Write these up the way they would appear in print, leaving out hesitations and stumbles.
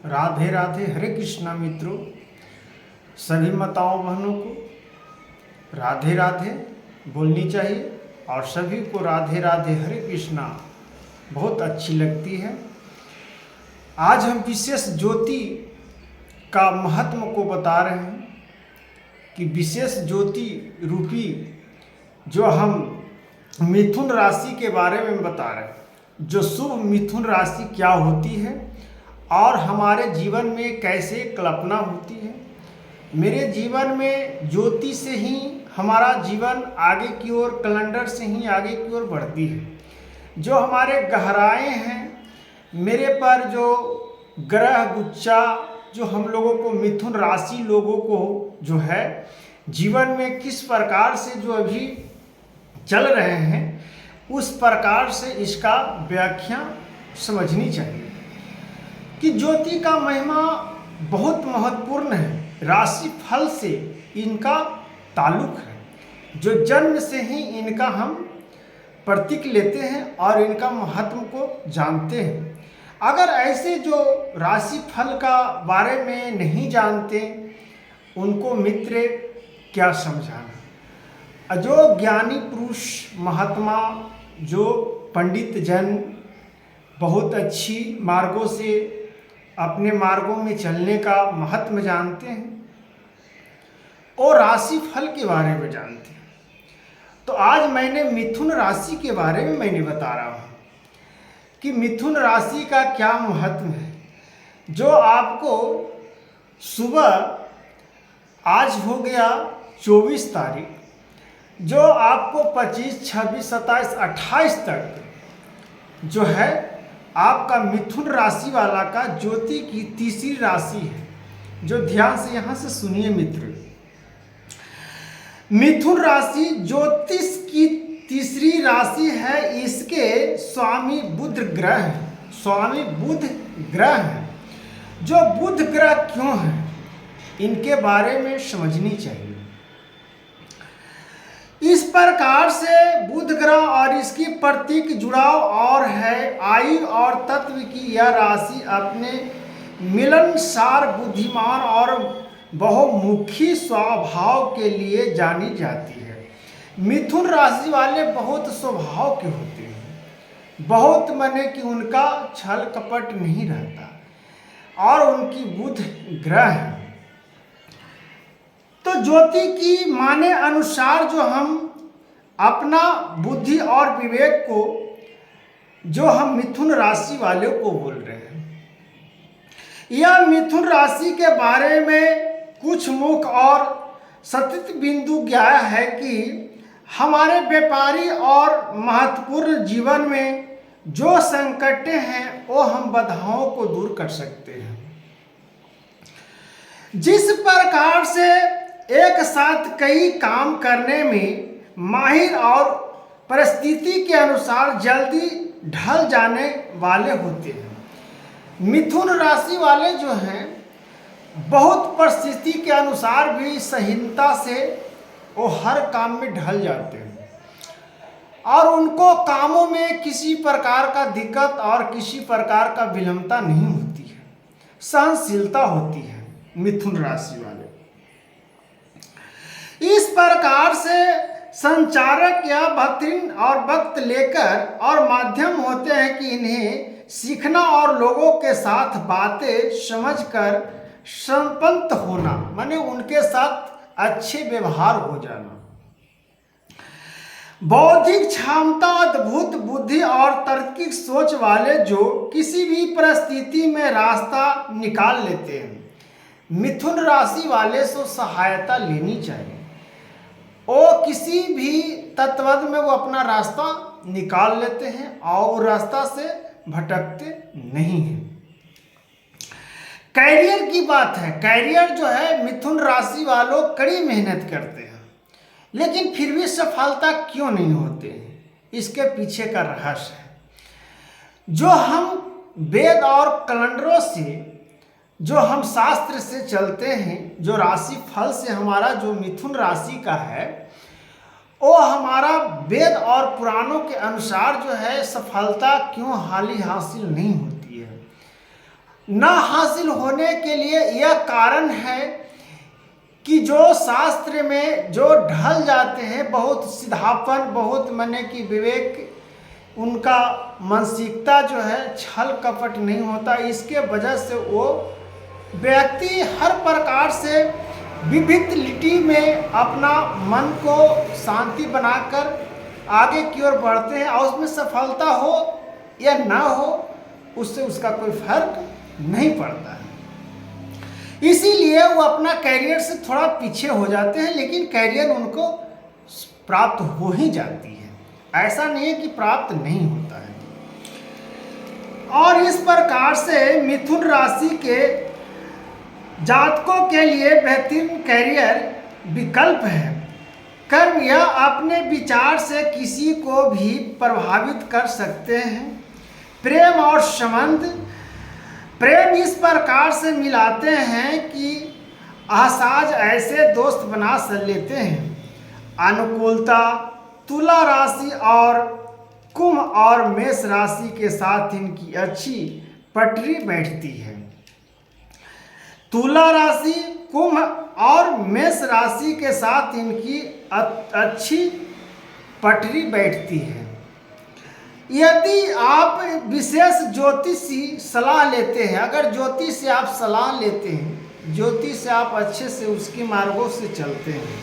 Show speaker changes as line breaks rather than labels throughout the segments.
राधे राधे। हरे कृष्णा मित्रों, सभी माताओं बहनों को राधे राधे बोलनी चाहिए और सभी को राधे राधे हरे कृष्णा बहुत अच्छी लगती है। आज हम विशेष ज्योति का महत्व को बता रहे हैं कि विशेष ज्योति रूपी जो हम मिथुन राशि के बारे में बता रहे हैं, जो शुभ मिथुन राशि क्या होती है और हमारे जीवन में कैसे कल्पना होती है। मेरे जीवन में ज्योति से ही हमारा जीवन आगे की ओर, कैलेंडर से ही आगे की ओर बढ़ती है। जो हमारे गहराए हैं, मेरे पर जो ग्रह गुच्छा जो हम लोगों को मिथुन राशि लोगों को जो है जीवन में किस प्रकार से जो अभी चल रहे हैं, उस प्रकार से इसका व्याख्या समझनी चाहिए कि ज्योति का महिमा बहुत महत्वपूर्ण है। राशि फल से इनका ताल्लुक है, जो जन्म से ही इनका हम प्रतीक लेते हैं और इनका महत्व को जानते हैं। अगर ऐसे जो राशि फल का बारे में नहीं जानते, उनको मित्र क्या समझाना। जो ज्ञानी पुरुष महात्मा, जो पंडित जन बहुत अच्छी मार्गों से अपने मार्गों में चलने का महत्व जानते हैं और राशि फल के बारे में जानते हैं, तो आज मैंने मिथुन राशि के बारे में मैंने बता रहा हूँ कि मिथुन राशि का क्या महत्व है। जो आपको सुबह, आज हो गया 24 तारीख, जो आपको 25, 26, 27, 28 तक जो है आपका मिथुन राशि वाला का ज्योति की तीसरी राशि है। जो ध्यान से यहाँ से सुनिए मित्र, मिथुन राशि ज्योतिष की तीसरी राशि है। इसके स्वामी बुध ग्रह है। स्वामी बुध ग्रह है। जो बुध ग्रह क्यों है, इनके बारे में समझनी चाहिए। इस प्रकार से बुध ग्रह और इसकी प्रतीक जुड़ाव और है। आयु और तत्व की यह राशि अपने मिलनसार, बुद्धिमान और बहुमुखी स्वभाव के लिए जानी जाती है। मिथुन राशि वाले बहुत स्वभाव के होते हैं, बहुत माने कि उनका छल कपट नहीं रहता और उनकी बुध ग्रह है। तो ज्योति की माने अनुसार जो हम अपना बुद्धि और विवेक को, जो हम मिथुन राशि वाले को बोल रहे हैं, यह मिथुन राशि के बारे में कुछ मुख्य और सतत बिंदु ज्ञाया है कि हमारे व्यापारी और महत्वपूर्ण जीवन में जो संकटें हैं, वो हम बाधाओं को दूर कर सकते हैं। जिस प्रकार से एक साथ कई काम करने में माहिर और परिस्थिति के अनुसार जल्दी ढल जाने वाले होते हैं, मिथुन राशि वाले जो हैं बहुत परिस्थिति के अनुसार भी सहीनता से वो हर काम में ढल जाते हैं और उनको कामों में किसी प्रकार का दिक्कत और किसी प्रकार का विलंबता नहीं होती है, सहनशीलता होती है मिथुन राशि वाले। इस प्रकार से संचारक या बहतरीन और वक्त लेकर और माध्यम होते हैं कि इन्हें सीखना और लोगों के साथ बातें समझकर संपन्न होना, माने उनके साथ अच्छे व्यवहार हो जाना। बौद्धिक क्षमता, अद्भुत बुद्धि और तार्किक सोच वाले जो किसी भी परिस्थिति में रास्ता निकाल लेते हैं। मिथुन राशि वाले से सहायता लेनी चाहिए। वो किसी भी तत्व में वो अपना रास्ता निकाल लेते हैं और रास्ता से भटकते नहीं हैं। कैरियर की बात है, कैरियर जो है मिथुन राशि वालों कड़ी मेहनत करते हैं, लेकिन फिर भी सफलता क्यों नहीं होते हैं, इसके पीछे का रहस्य है। जो हम वेद और कैलेंडरों से, जो हम शास्त्र से चलते हैं, जो राशि फल से हमारा जो मिथुन राशि का है, वो हमारा वेद और पुराणों के अनुसार जो है सफलता क्यों हासिल नहीं होती है। न हासिल होने के लिए यह कारण है कि जो शास्त्र में जो ढल जाते हैं, बहुत सीधापन, बहुत माने कि विवेक, उनका मानसिकता जो है छल कपट नहीं होता, इसके वजह से वो व्यक्ति हर प्रकार से विविधलिटी में अपना मन को शांति बनाकर आगे की ओर बढ़ते हैं, और उसमें सफलता हो या ना हो उससे उसका कोई फर्क नहीं पड़ता है। इसीलिए वो अपना कैरियर से थोड़ा पीछे हो जाते हैं, लेकिन कैरियर उनको प्राप्त हो ही जाती है, ऐसा नहीं है कि प्राप्त नहीं होता है। और इस प्रकार से मिथुन राशि के जातकों के लिए बेहतरीन कैरियर विकल्प है। कर्म यह अपने विचार से किसी को भी प्रभावित कर सकते हैं। प्रेम और संबंध, प्रेम इस प्रकार से मिलाते हैं कि असहज ऐसे दोस्त बना लेते हैं। अनुकूलता तुला राशि और कुंभ और मेष राशि के साथ इनकी अच्छी पटरी बैठती है। तुला राशि, कुंभ और मेष राशि के साथ इनकी अच्छी पटरी बैठती है। यदि आप विशेष ज्योतिषी सलाह लेते हैं, अगर ज्योतिष से आप सलाह लेते हैं, ज्योतिष से आप अच्छे से उसकी मार्गों से चलते हैं,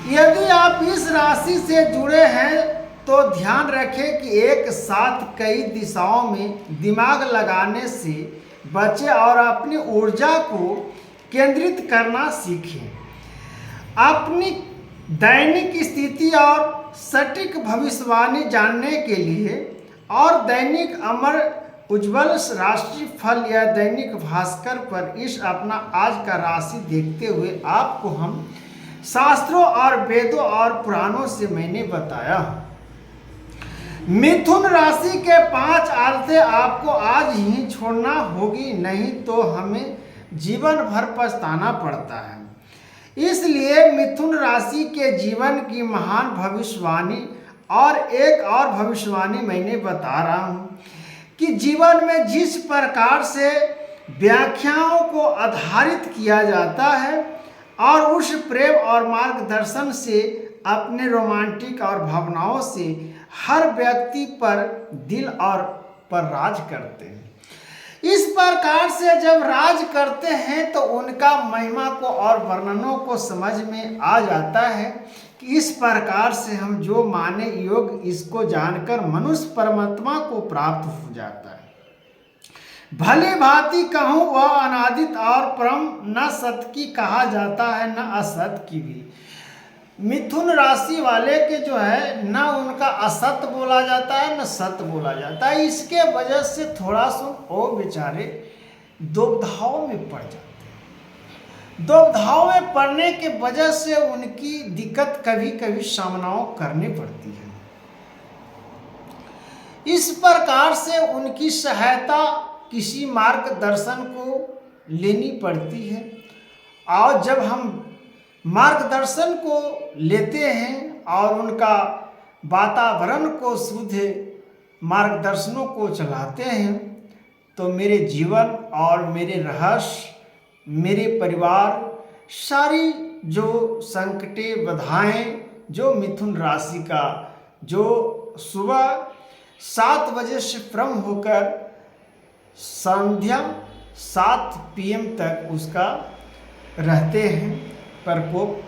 यदि आप इस राशि से जुड़े हैं तो ध्यान रखें कि एक साथ कई दिशाओं में दिमाग लगाने से बचें और अपनी ऊर्जा को केंद्रित करना सीखें। अपनी दैनिक स्थिति और सटीक भविष्यवाणी जानने के लिए और दैनिक अमर उज्ज्वल राशि फल या दैनिक भास्कर पर इस अपना आज का राशि देखते हुए आपको हम शास्त्रों और वेदों और पुराणों से मैंने बताया। मिथुन राशि के 5 आदतें आपको आज ही छोड़ना होगी, नहीं तो हमें जीवन भर पछताना पड़ता है। इसलिए मिथुन राशि के जीवन की महान भविष्यवाणी और एक और भविष्यवाणी मैंने बता रहा हूँ कि जीवन में जिस प्रकार से व्याख्याओं को आधारित किया जाता है और उस प्रेम और मार्गदर्शन से अपने रोमांटिक और भावनाओं से हर व्यक्ति पर दिल और पर राज करते हैं। इस प्रकार से जब राज करते हैं तो उनका महिमा को और वर्णनों को समझ में आ जाता है कि इस प्रकार से हम जो माने योग इसको जानकर मनुष्य परमात्मा को प्राप्त हो जाता है। भली भांति कहूँ वह अनादित और परम न सत की कहा जाता है न असत की भी। मिथुन राशि वाले के जो है न उनका असत बोला जाता है न सत बोला जाता है। इसके वजह से थोड़ा सा वो बेचारे दुविधाओं में पड़ जाते हैं। दुविधाओं में पड़ने के वजह से उनकी दिक्कत कभी कभी सामनाओं करनी पड़ती है। इस प्रकार से उनकी सहायता किसी मार्गदर्शन को लेनी पड़ती है। और जब हम मार्गदर्शन को लेते हैं और उनका वातावरण को शुद्ध मार्गदर्शनों को चलाते हैं तो मेरे जीवन और मेरे रहस्य, मेरे परिवार, सारी जो संकटें बाधाएं जो मिथुन राशि का जो सुबह 7 बजे से प्रारंभ होकर संध्या 7 PM तक उसका रहते हैं प्रकोप,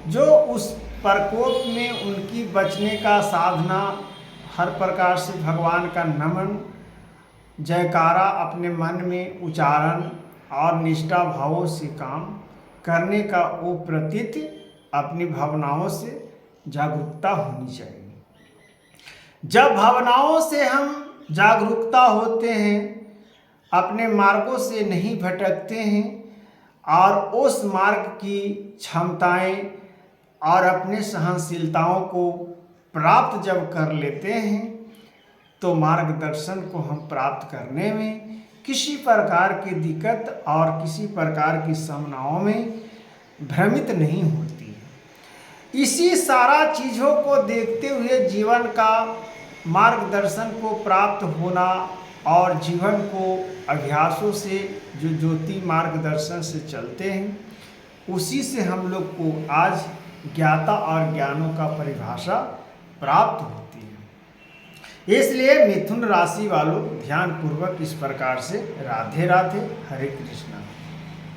जो उस प्रकोप में उनकी बचने का साधना हर प्रकार से भगवान का नमन, जयकारा अपने मन में उच्चारण और निष्ठा भावों से काम करने का वो प्रतीत अपनी भावनाओं से जागरूकता होनी चाहिए। जब भावनाओं से हम जागरूकता होते हैं, अपने मार्गों से नहीं भटकते हैं और उस मार्ग की क्षमताएं और अपने सहनशीलताओं को प्राप्त जब कर लेते हैं तो मार्गदर्शन को हम प्राप्त करने में किसी प्रकार की दिक्कत और किसी प्रकार की समस्याओं में भ्रमित नहीं होती है। इसी सारा चीज़ों को देखते हुए जीवन का मार्गदर्शन को प्राप्त होना और जीवन को अभ्यासों से जो ज्योति मार्गदर्शन से चलते हैं, उसी से हम लोग को आज ज्ञाता और ज्ञानों का परिभाषा प्राप्त होती है। इसलिए मिथुन राशि वालों ध्यान पूर्वक इस प्रकार से राधे राधे हरे कृष्णा।